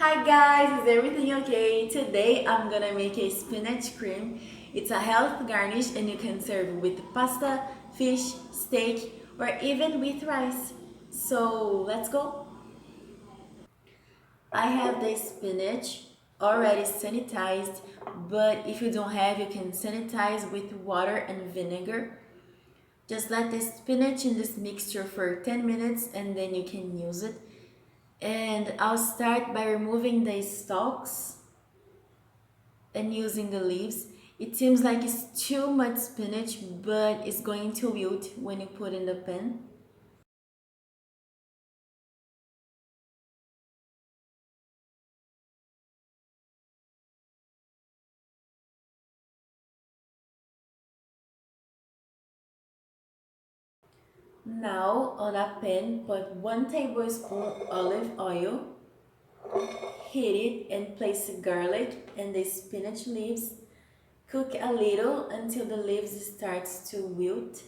Hi guys, is everything okay? Today I'm gonna make a spinach cream. It's a health garnish and you can serve with pasta, fish, steak, or even with rice. So let's go. I have the spinach already sanitized, but if you don't have, you can sanitize with water and vinegar. Just let the spinach in this mixture for 10 minutes and then you can use it. And I'll start by removing the stalks and using the leaves. It seems like it's too much spinach, but it's going to wilt when you put in the pan. Now on a pan, put 1 tablespoon olive oil, heat it and place garlic and the spinach leaves. Cook a little until the leaves starts to wilt.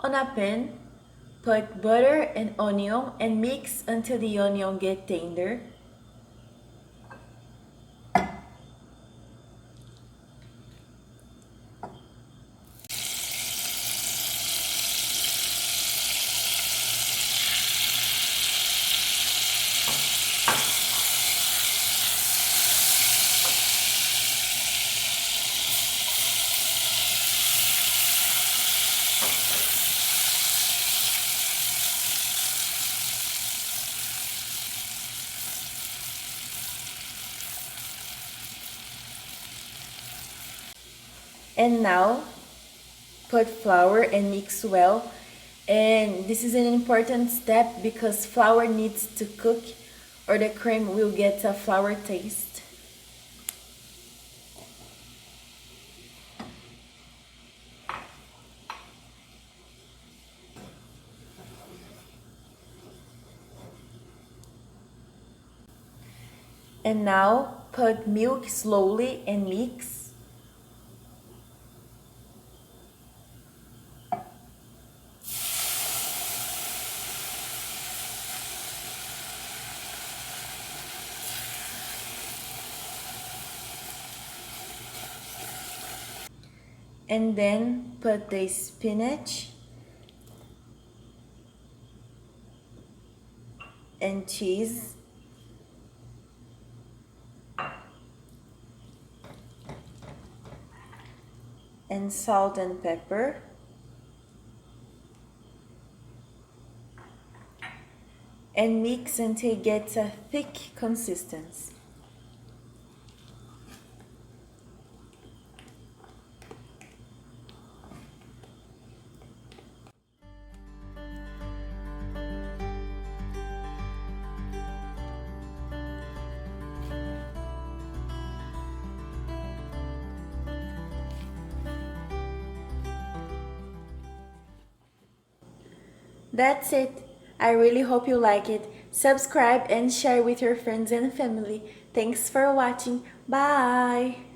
On a pan, put butter and onion and mix until the onion get tender. And now put flour and mix well. And this is an important step because flour needs to cook or the cream will get a flour taste. And now put milk slowly and mix. And then put the spinach and cheese and salt and pepper and mix until it gets a thick consistency. That's it. I really hope you like it. Subscribe and share with your friends and family. Thanks for watching. Bye!